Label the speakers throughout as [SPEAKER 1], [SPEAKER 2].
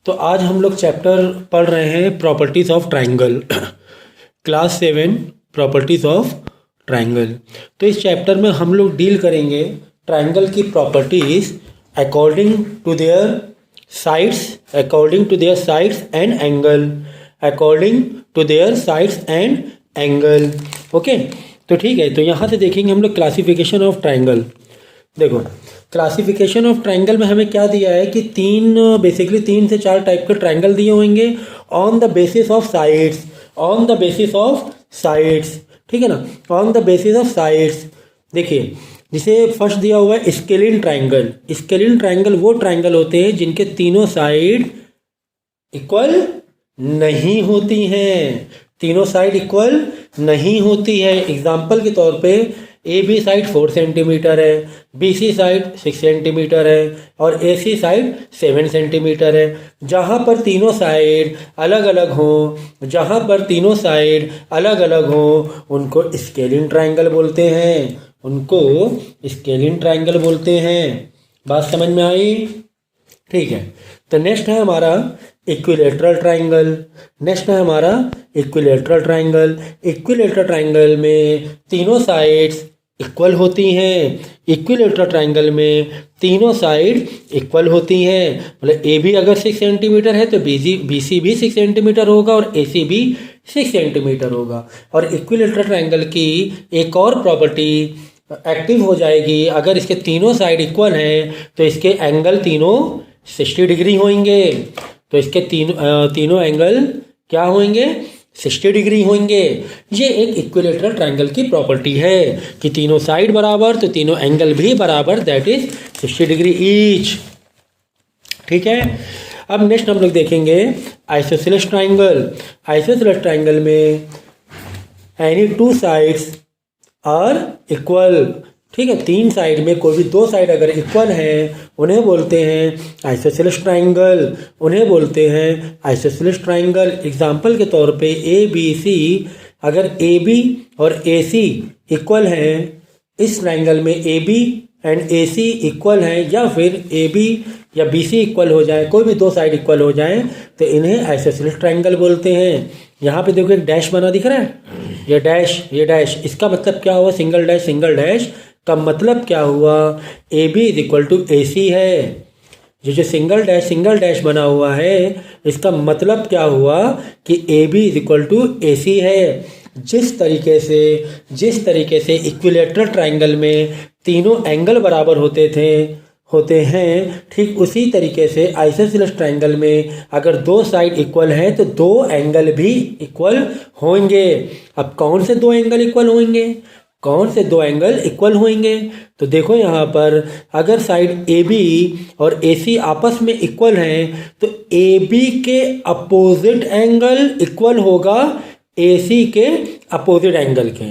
[SPEAKER 1] तो आज हम लोग चैप्टर पढ़ रहे हैं properties of triangle class 7 properties of triangle. तो इस चैप्टर में हम लोग डील करेंगे ट्राइंगल की properties according to their sides and angle, according to their sides and angle. Okay, तो ठीक है। तो यहाँ से देखेंगे हम लोग क्लासिफिकेशन ऑफ ट्राइंगल। देखो, क्लासिफिकेशन ऑफ ट्राइंगल में हमें क्या दिया है कि बेसिकली 3 से 4 टाइप के ट्राइंगल दिए होंगे on the basis of sides, ठीक है ना, on the basis of sides. देखिए, जिसे फर्स्ट दिया हुआ है स्केलिन ट्राइंगल। स्केलिन ट्राइंगल वो ट्राइंगल होते हैं जिनके तीनों साइड इक्वल नहीं होती हैं, तीनों साइड इक्वल नहीं होती है। एग्जाम्पल के तौर पे ए बी साइड 4 सेंटीमीटर है, बी सी साइड 6 सेंटीमीटर है और ए सी साइड 7 सेंटीमीटर है। जहाँ पर तीनों साइड अलग अलग हों उनको स्केलिन ट्राइंगल बोलते हैं। बात समझ में आई? ठीक है। तो नेक्स्ट है हमारा इक्विलेटरल ट्राइंगल। इक्विलेटरल ट्राइंगल में तीनों साइड्स इक्वल होती हैं। मतलब ए बी अगर 6 सेंटीमीटर है तो बी सी भी 6 सेंटीमीटर होगा और ए सी भी 6 सेंटीमीटर होगा। और इक्विलेटरल ट्राइंगल की एक और प्रॉपर्टी एक्टिव हो जाएगी, अगर इसके तीनों साइड इक्वल हैं तो इसके एंगल तीनों 60 डिग्री होंगे। तो इसके तीनों एंगल क्या होंगे? 60 डिग्री होंगे। ये एक इक्विलेटरल ट्राइंगल की प्रॉपर्टी है कि तीनों साइड बराबर तो तीनों एंगल भी बराबर, दैट इज 60 डिग्री ईच। ठीक है। अब नेक्स्ट हम लोग देखेंगे आइसोसेलेस ट्राइंगल में एनी 2 साइड्स आर इक्वल। ठीक है, 3 साइड में कोई भी 2 साइड अगर इक्वल हैं उन्हें बोलते हैं आइसोसेलेस ट्राइंगल। एग्जाम्पल के तौर पे ए बी सी, अगर ए बी और ए सी इक्वल हैं, इस ट्राइंगल में A B and A C equal हैं, या फिर ए बी या बी सी इक्वल हो जाए, कोई भी 2 साइड इक्वल हो जाए तो इन्हें आइसोसेलेस ट्राइंगल बोलते हैं। यहाँ पे देखो एक डैश बना दिख रहा है, ये डैश, इसका मतलब क्या हुआ? सिंगल डैश का मतलब क्या हुआ? A B is equal to A C है। ये जो सिंगल डैश बना हुआ है, इसका मतलब क्या हुआ कि A B is equal to A C है। जिस तरीके से इक्विलेटरल ट्राइंगल में तीनों एंगल बराबर होते हैं, ठीक उसी तरीके से आइसोसेलेस ट्राइंगल में अगर 2 साइड इक्वल हैं तो 2 एंगल भी इक्वल होंगे। अब कौन से 2 एंगल इक्वल होंगे? तो देखो यहाँ पर अगर साइड ए बी और ए सी आपस में इक्वल हैं तो ए बी के अपोजिट एंगल इक्वल होगा ए सी के अपोजिट एंगल के।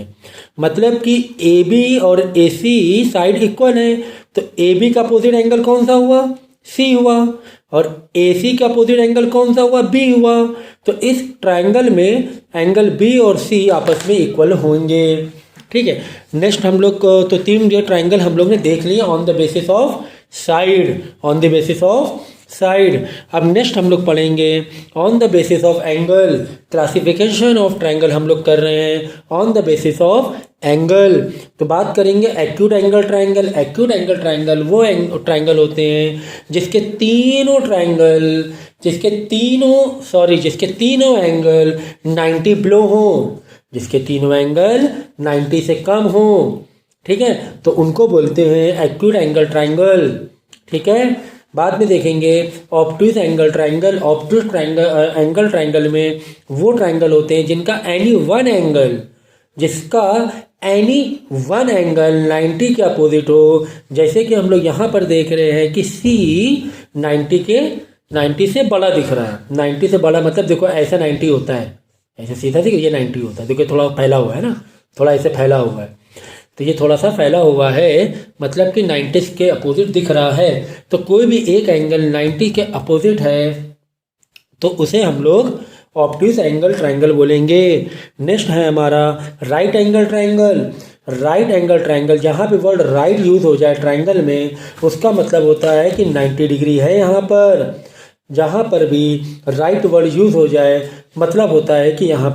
[SPEAKER 1] मतलब कि ए बी और ए सी साइड इक्वल हैं तो ए बी का अपोजिट एंगल कौन सा हुआ? सी हुआ। और ए सी का अपोजिट एंगल कौन सा हुआ? बी हुआ। तो इस ट्राइंगल में एंगल बी और सी आपस में इक्वल होंगे। ठीक है। नेक्स्ट हम लोग तो 3 जो ट्राइंगल हम लोग ने देख लिए on the basis of side. अब नेक्स्ट हम लोग पढ़ेंगे on the basis of angle. Classification of triangle हम लोग कर रहे हैं on the basis of angle. तो बात करेंगे एक्यूट एंगल ट्राइंगल वो ट्राइंगल होते हैं जिसके तीनों एंगल 90 बिलो हों, जिसके तीनों एंगल 90 से कम हो। ठीक है, तो उनको बोलते हैं एक्यूट एंगल ट्राइंगल। ठीक है। बाद में देखेंगे ऑब्टूस एंगल ट्राइंगल में वो ट्राइंगल होते हैं जिनका एनी वन एंगल 90 के अपोजिट हो। जैसे कि हम लोग यहाँ पर देख रहे हैं कि सी 90 से बड़ा दिख रहा है। 90 से बड़ा मतलब देखो ऐसा 90 होता है, ऐसे सीधा देखो ये 90 होता है। देखो थोड़ा फैला हुआ है ना, थोड़ा ऐसे फैला हुआ है, तो ये थोड़ा सा फैला हुआ है, मतलब कि 90 के अपोजिट दिख रहा है। तो कोई भी एक एंगल 90 के अपोजिट है तो उसे हम लोग ऑब्टूस एंगल ट्राइंगल बोलेंगे। नेक्स्ट है हमारा राइट एंगल ट्राइंगल। जहाँ पे वर्ड राइट यूज हो जाए ट्राइंगल में, उसका मतलब होता है कि 90 डिग्री है यहाँ पर। जहाँ पर भी राइट वर्ड यूज़ हो जाए मतलब होता है कि यहाँ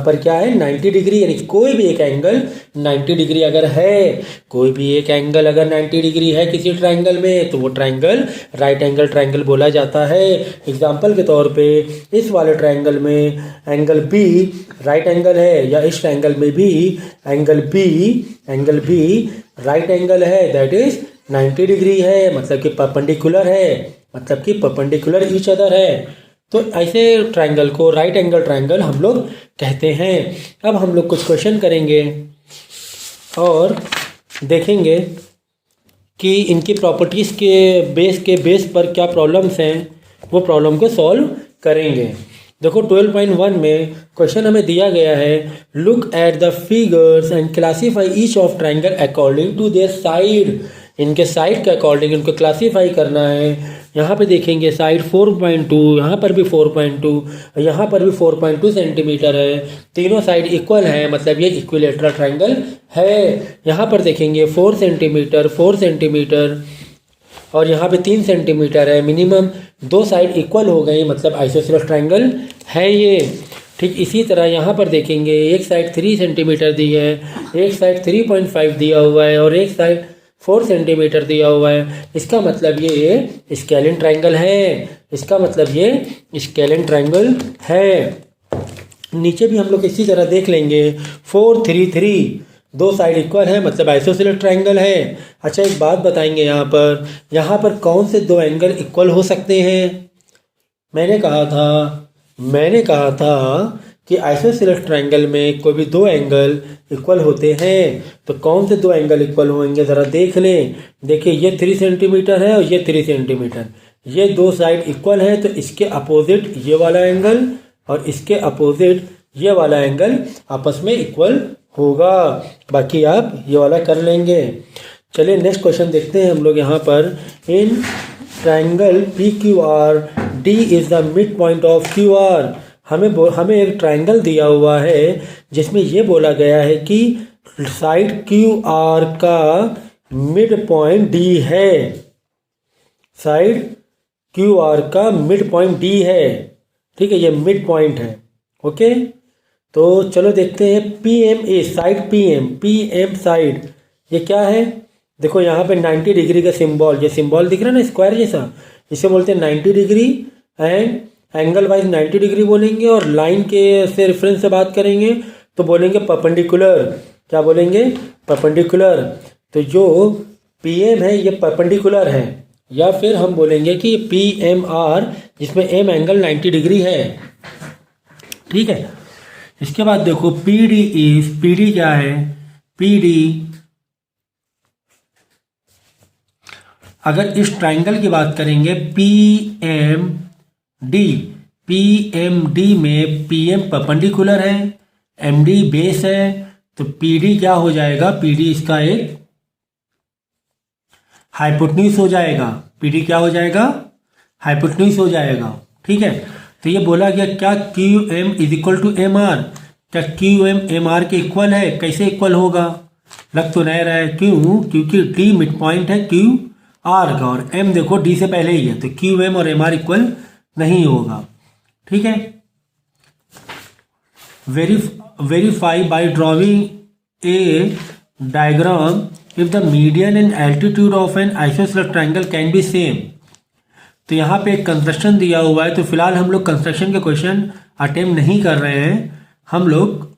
[SPEAKER 1] पर क्या है 90 डिग्री, यानी कोई भी एक एंगल 90 डिग्री अगर है, कोई भी एक एंगल अगर 90 डिग्री है किसी ट्रायंगल में तो वो ट्रायंगल राइट एंगल ट्रायंगल बोला जाता है। एग्जांपल के तौर पे इस वाले ट्रायंगल में एंगल बी राइट एंगल है, या इस ट्रायंगल में भी एंगल बी राइट एंगल है, दैट इज 90 डिग्री है, मतलब कि परपेंडिकुलर है, मतलब कि परपेंडिकुलर ईच अदर है। तो ऐसे ट्रायंगल को राइट एंगल ट्रायंगल हम लोग कहते हैं। अब हम लोग कुछ क्वेश्चन करेंगे और देखेंगे कि इनकी प्रॉपर्टीज़ के बेस पर क्या प्रॉब्लम्स हैं, वो प्रॉब्लम को सॉल्व करेंगे। देखो 12.1 में क्वेश्चन हमें दिया गया है, look at the figures and classify each of triangle according to their side. इनके साइड के अकॉर्डिंग इनको क्लासीफाई करना है। यहाँ पे देखेंगे साइड 4.2, यहाँ पर भी 4.2, यहाँ पर भी 4.2 सेंटीमीटर है, तीनों साइड इक्वल है, मतलब ये इक्विलेटरल ट्रायंगल है। यहाँ पर देखेंगे 4 सेंटीमीटर और यहाँ पे 3 सेंटीमीटर है, मिनिमम 2 साइड इक्वल हो गई, मतलब आइसोसेलेस ट्रायंगल है ये। ठीक इसी तरह यहाँ पर देखेंगे एक साइड 3 सेंटीमीटर दी है, एक साइड 3.5 दिया हुआ है और एक साइड 4 सेंटीमीटर दिया हुआ है। इसका मतलब ये स्केलिन ट्रायंगल है, इसका मतलब ये स्केलिन ट्रायंगल है। नीचे भी हम लोग इसी तरह देख लेंगे 4 3 3, 2 साइड इक्वल है, मतलब आइसोसेलेस ट्रायंगल है। अच्छा एक बात बताएंगे, यहाँ पर कौन से 2 एंगल इक्वल हो सकते हैं। मैंने कहा था कि आइसोसेलेस ट्रायंगल में कोई भी 2 एंगल इक्वल होते हैं। तो कौन से 2 एंगल इक्वल होंगे ज़रा देख लें। देखिए ये 3 सेंटीमीटर है और ये 3 सेंटीमीटर, ये 2 साइड इक्वल है, तो इसके अपोजिट ये वाला एंगल और इसके अपोजिट ये वाला एंगल आपस में इक्वल होगा। बाकी आप ये वाला कर लेंगे। चलिए नेक्स्ट क्वेश्चन देखते हैं हम लोग। यहाँ पर in triangle PQR D is the mid point of QR। हमें एक ट्रायंगल दिया हुआ है जिसमें ये बोला गया है कि साइड QR का मिड पॉइंट D है, साइड QR का मिड पॉइंट D है। ठीक है, ये मिड पॉइंट है। ओके, तो चलो देखते हैं PMA साइड, PM साइड ये क्या है। देखो यहाँ पे 90 डिग्री का सिंबल, ये सिंबल दिख रहा है ना स्क्वायर जैसा, इसे बोलते हैं 90 degree and angle wise 90 degree बोलेंगे। और लाइन के से रेफरेंस से बात करेंगे तो बोलेंगे परपेंडिकुलर। क्या बोलेंगे? परपेंडिकुलर। तो जो PM है ये परपेंडिकुलर है, या फिर हम बोलेंगे कि PMR जिसमें M एंगल 90 डिग्री है। ठीक है, इसके बाद देखो PD क्या है? PD अगर इस ट्रायंगल की बात करेंगे PMD में PM परपेंडिकुलर है, MD बेस है, तो PD क्या हो जाएगा? PD इसका एक हाइपोटेन्यूज हो जाएगा। PD क्या हो जाएगा? हाइपोटेन्यूज हो जाएगा। ठीक है, तो ये बोला गया क्या QM is equal to MR, क्या QM MR के इक्वल है? कैसे इक्वल होगा? लग तो नहीं रहा है। क्यों? क्योंकि D मिड पॉइंट है QR का और M देखो D से पहले ही है, तो QM और MR इक्वल नहीं होगा। ठीक है, verify bye drawing a diagram if the median and altitude of N isosceles triangle can be same. तो यहाँ पे एक कंस्ट्रक्शन दिया हुआ है, तो फिलहाल हम लोग कंस्ट्रक्शन के क्वेश्चन अटेम्प्ट नहीं कर रहे हैं। हम लोग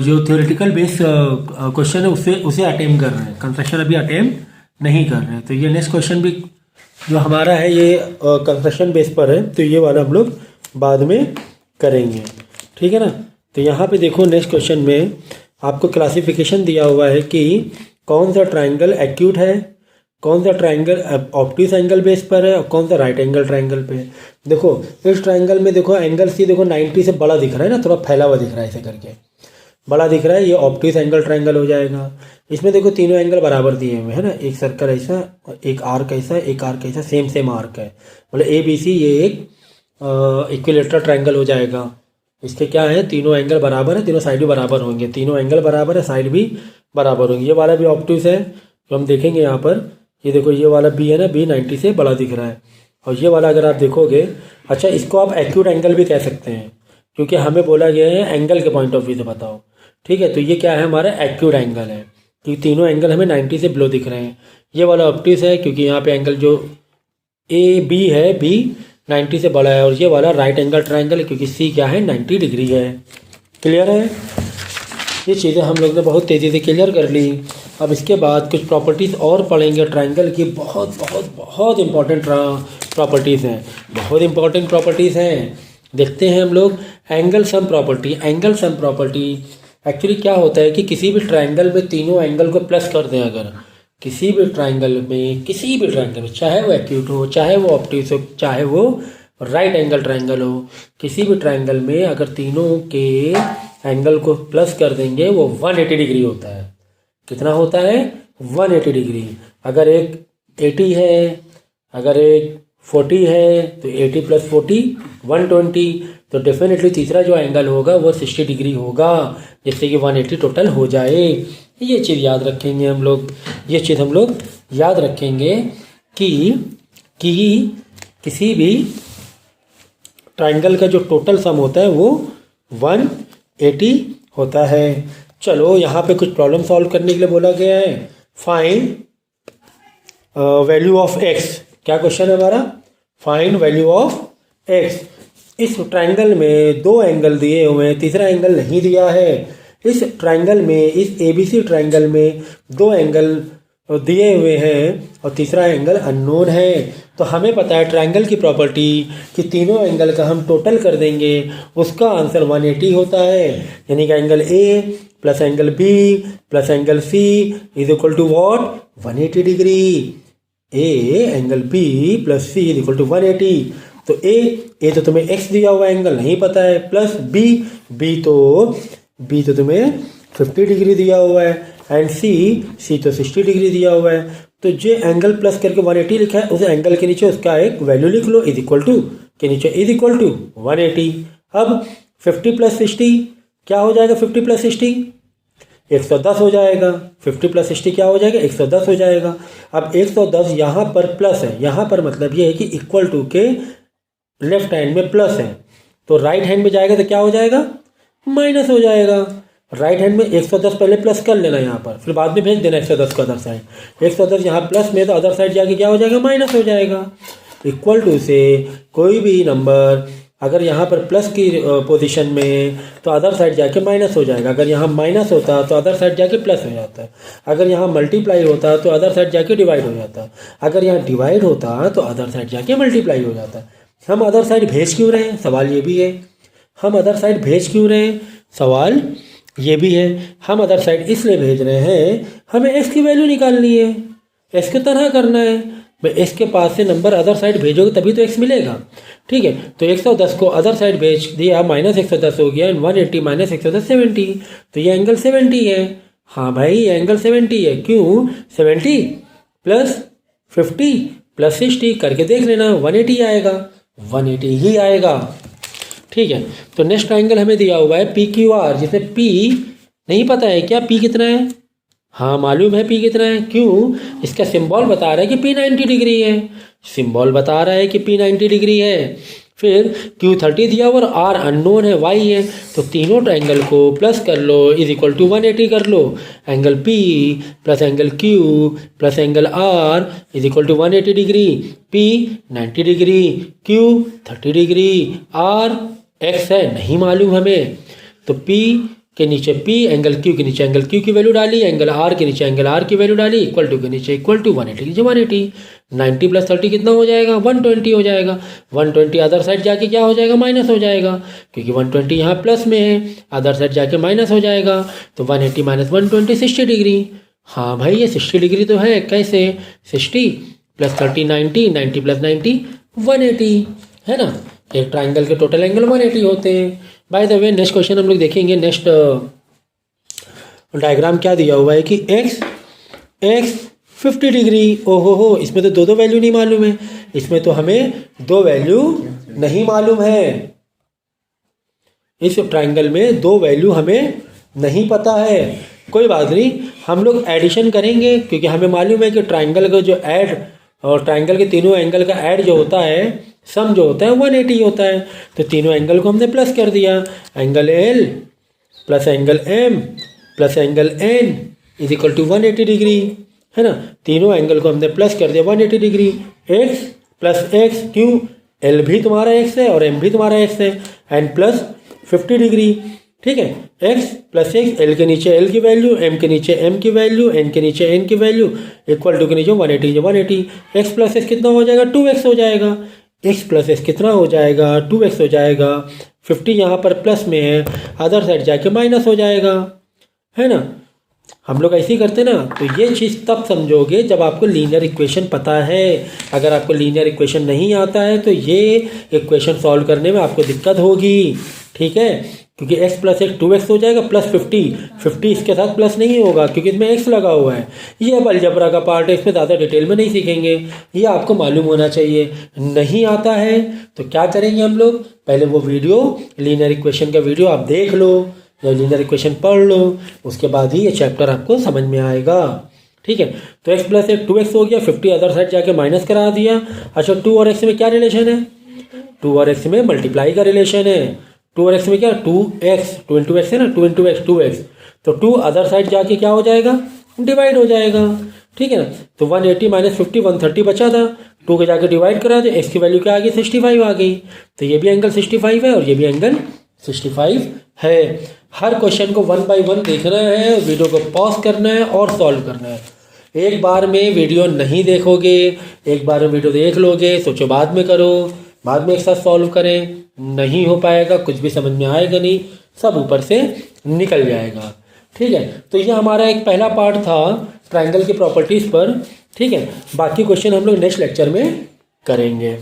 [SPEAKER 1] जो थ्योरेटिकल बेस क्वेश्चन है उसे अटेम्प्ट कर रहे हैं, कंस्ट्रक्शन अभी अटेम्प्ट नहीं कर रहे हैं। तो ये नेक्स्ट क्वेश्चन भी जो हमारा है ये कंस्ट्रक्शन बेस पर है, तो ये वाला हम लोग बाद में करेंगे। ठीक है ना। तो यहाँ पे देखो नेक्स्ट क्वेश्चन में आपको क्लासिफिकेशन दिया हुआ है कि कौन सा ट्रायंगल एक्यूट है, कौन सा ट्रायंगल ऑब्ट्यूस एंगल बेस पर है और कौन सा राइट एंगल ट्रायंगल पे। देखो इस ट्रायंगल में देखो एंगल सी देखो 90 से बड़ा दिख रहा है ना, थोड़ा फैला हुआ दिख रहा है, ऐसे करके बड़ा दिख रहा है, ये ऑब्ट्यूस एंगल ट्रायंगल हो जाएगा। इसमें देखो तीनों एंगल बराबर दिए हुए है ना, एक सर्कल ऐसा, एक आर्क ऐसा, एक आर्क ऐसा, सेम आर्क है, मतलब ABC ये एक इक्विलेटरल ट्रायंगल हो जाएगा। इसके क्या है? तीनों एंगल बराबर है, तीनों साइड भी बराबर होंगे, तीनों एंगल बराबर है, साइड भी बराबर होंगे। ये वाला भी ऑब्ट्यूस है, तो हम देखेंगे यहाँ पर, ये देखो ये वाला B है ना, B 90 से बड़ा दिख रहा है, और ये वाला अगर आप देखोगे, अच्छा इसको आप एक्यूट एंगल भी कह सकते हैं, क्योंकि हमें बोला गया है एंगल के पॉइंट ऑफ व्यू से बताओ। ठीक है, तो ये क्या है, हमारा एक्यूट एंगल है, क्योंकि तीनों एंगल हमें 90 से बिलो दिख रहे हैं। ये वाला ऑप्टिस है, क्योंकि यहाँ पे एंगल जो ए बी है, बी 90 से बड़ा है। और ये वाला राइट एंगल ट्राइंगल है, क्योंकि सी क्या है, 90 डिग्री है। क्लियर है, ये चीज़ें हम लोग ने बहुत तेज़ी से क्लियर कर ली। अब इसके बाद कुछ प्रॉपर्टीज़ और पढ़ेंगे ट्राइंगल की, बहुत बहुत बहुत इंपॉर्टेंट प्रॉपर्टीज़ हैं, बहुत इंपॉर्टेंट प्रॉपर्टीज़ हैं। देखते हैं हम लोग angle sum property. Angle sum property actually क्या होता है कि किसी भी ट्राइंगल में तीनों एंगल को प्लस कर दें, अगर किसी भी ट्राइंगल में चाहे वो एक्यूट हो, चाहे वो ऑप्टिस हो, चाहे वो राइट एंगल ट्राइंगल हो, किसी भी ट्राइंगल में अगर तीनों के एंगल को प्लस कर देंगे वो 180 डिग्री होता है। कितना होता है, 180 डिग्री। अगर एक 80 है, अगर एक 40 है, तो 80 + 40 120, तो डेफिनेटली तीसरा जो एंगल होगा वो 60 डिग्री होगा, जिससे कि 180 टोटल हो जाए। ये चीज़ याद रखेंगे हम लोग, ये चीज़ हम लोग याद रखेंगे कि किसी भी ट्राइंगल का जो टोटल सम होता है वो 180 होता है। चलो यहाँ पे कुछ प्रॉब्लम सॉल्व करने के लिए बोला गया है। फाइंड वैल्यू ऑफ एक्स, क्या क्वेश्चन है हमारा, फाइंड वैल्यू ऑफ एक्स। इस ट्राइंगल में दो एंगल दिए हुए हैं, तीसरा एंगल नहीं दिया है। इस ट्राइंगल में, इस ABC ट्राइंगल में दो एंगल दिए हुए हैं और तीसरा एंगल अननोन है। तो हमें पता है ट्राइंगल की प्रॉपर्टी कि तीनों एंगल का हम टोटल कर देंगे, उसका आंसर 180 होता है। यानी कि angle A plus angle B plus angle C is equal to what, 180 degree. A angle B plus C is equal to 180। तो A तो तुम्हें x दिया हुआ एंगल नहीं पता है, प्लस B तो तुम्हें 50 डिग्री दिया हुआ है, एंड C तो 60 डिग्री दिया हुआ है। तो जो एंगल प्लस करके 180 लिखा है, उस एंगल के नीचे उसका एक वैल्यू लिख लो, इज इक्वल टू के नीचे इज इक्वल टू 180। अब 50 + 60 क्या हो जाएगा, 50 + 60 110 हो जाएगा। 50 + 60 क्या हो जाएगा, 110 हो जाएगा। अब 110 यहाँ पर प्लस है, यहाँ पर मतलब ये है कि इक्वल टू के लेफ्ट हैंड में प्लस है, तो राइट हैंड में जाएगा तो क्या हो जाएगा, माइनस हो जाएगा। राइट हैंड में 110 पहले प्लस कर लेना यहाँ पर, फिर बाद में भेज देना 110 को अदर साइड। 110 यहाँ प्लस में, तो अदर साइड जाके क्या हो जाएगा, माइनस हो जाएगा। इक्वल टू से कोई भी नंबर अगर यहाँ पर प्लस की पोजीशन में, तो अदर साइड जाके माइनस हो जाएगा। अगर यहाँ माइनस होता तो अदर साइड जाके प्लस हो जाता है। अगर यहाँ मल्टीप्लाई होता तो अदर साइड जाके डिवाइड हो जाता। अगर यहाँ डिवाइड होता तो अदर साइड जाके मल्टीप्लाई हो जाता। हम अदर साइड भेज क्यों रहे हैं, सवाल ये भी है। हम अदर साइड भेज क्यों रहे हैं, सवाल ये भी है। हम अदर साइड इसलिए भेज रहे हैं, हमें x की वैल्यू निकालनी है, x की तरह करना है। भाई x के पास से नंबर अदर साइड भेजोगे तभी तो x मिलेगा। ठीक है, तो 110 को अदर साइड भेज दिया, -110 हो गया, एंड 180 - 110 70। तो ये एंगल 70 है। हाँ भाई, ये एंगल 70 है। क्यों, 70 + 50 + 60 करके देख लेना, 180 आएगा, 180 ही आएगा। ठीक है, तो नेक्स्ट ट्राइंगल हमें दिया हुआ है PQR, जिसमें P नहीं पता है क्या, P कितना है, हाँ मालूम है P कितना है। क्यों, इसका सिंबल बता रहा है कि P 90 डिग्री है, सिंबल बता रहा है कि P 90 डिग्री है। फिर Q 30 दिया हुआ और R अननोन है, Y है। तो तीनों ट्राइंगल को प्लस कर लो, इज इक्वल टू 180 कर लो। Angle P plus angle Q plus angle R is equal to 180 degree. P 90 degree, Q 30 degree, R x है नहीं मालूम हमें, तो P के नीचे P, एंगल Q के नीचे एंगल Q की वैल्यू डाली, एंगल R के नीचे एंगल R की वैल्यू डाली, इक्वल टू के नीचे इक्वल टू 180 नीचे 180। 90 + 30 कितना हो जाएगा, 120 हो जाएगा। 120 अदर साइड जाके क्या हो जाएगा, माइनस हो जाएगा, क्योंकि 120 यहाँ प्लस में है, अदर साइड जाके माइनस हो जाएगा। तो 180 - 120 60 डिग्री। हाँ भाई, ये 60 डिग्री तो है। कैसे, 60 + 30 90, 90 + 90 180, है ना। एक ट्राइंगल के टोटल एंगल 180 होते हैं। By the way next question हम लोग देखेंगे। नेक्स्ट डायग्राम क्या दिया हुआ है कि x 50 डिग्री। ओहो हो, इसमें तो दो वैल्यू नहीं मालूम है, इसमें तो हमें दो वैल्यू नहीं मालूम है। इस ट्राइंगल में दो वैल्यू हमें नहीं पता है। कोई बात नहीं, हम लोग एडिशन करेंगे, क्योंकि हमें मालूम है कि ट्राइंगल का जो ऐड और ट्राइंगल के तीनों एंगल का ऐड जो होता है, सम जो होता है 180 होता है। तो तीनों एंगल को हमने प्लस कर दिया, angle L plus angle M plus angle N is equal to 180 degree, है ना। तीनों एंगल को हमने प्लस कर दिया 180 डिग्री। एक्स प्लस एक्स, क्यों, एल भी तुम्हारा एक्स है और एम भी तुम्हारा एक्स है, एन प्लस 50 डिग्री, ठीक है। एक्स प्लस एक्स, एल के नीचे एल की वैल्यू, एम के नीचे एम की वैल्यू, एन के नीचे एन की वैल्यू, इक्वल टू के नीचे 180 180। एक्स प्लस एक्स कितना हो जाएगा, 2x हो जाएगा। एक्स प्लस एक्स कितना हो जाएगा, 2x हो जाएगा। 50 यहाँ पर प्लस में है, अदर साइड जाके माइनस हो जाएगा, है ना। हम लोग ऐसे ही करते ना। तो ये चीज़ तब समझोगे जब आपको लीनियर इक्वेशन पता है। अगर आपको लीनियर इक्वेशन नहीं आता है तो ये इक्वेशन सॉल्व करने में आपको दिक्कत होगी, ठीक है। क्योंकि x प्लस एक 2x हो जाएगा प्लस 50 इसके साथ प्लस नहीं होगा क्योंकि इसमें x लगा हुआ है। ये अब अलजबरा का पार्ट है, इसमें ज़्यादा डिटेल में नहीं सीखेंगे, ये आपको मालूम होना चाहिए। नहीं आता है तो क्या करेंगे हम लोग, पहले वो वीडियो लीनियर इक्वेशन का वीडियो आप देख लो या लीनियर इक्वेशन पढ़ लो, उसके बाद ही ये चैप्टर आपको समझ में आएगा, ठीक है। तो x प्लस एक 2x हो गया, 50 अदर साइड जाके माइनस करा दिया। अच्छा 2 और x में क्या रिलेशन है, 2 और x में मल्टीप्लाई का रिलेशन है। 2 और x में क्या, 2x, 2 इंटू एक्स है ना, 2 इंटू एक्स 2x, तो 2 अदर साइड जाके क्या हो जाएगा, डिवाइड हो जाएगा, ठीक है ना। तो 180 माइनस 50 130 बचा था, 2 के जाके डिवाइड करा दे, x की वैल्यू क्या आ गई, 65 आ गई। तो ये भी एंगल 65 है और ये भी एंगल 65 है। हर क्वेश्चन को 1 बाय 1 देखना है, वीडियो को पॉज करना है और सॉल्व करना है। एक बार में वीडियो नहीं देखोगे, एक बार में वीडियो देख लोगे, सोचो बाद में करो, बाद में एक साथ सॉल्व करें, नहीं हो पाएगा, कुछ भी समझ में आएगा नहीं, सब ऊपर से निकल जाएगा, ठीक है। तो ये हमारा एक पहला पार्ट था ट्रायंगल की प्रॉपर्टीज़ पर, ठीक है। बाकी क्वेश्चन हम लोग नेक्स्ट लेक्चर में करेंगे।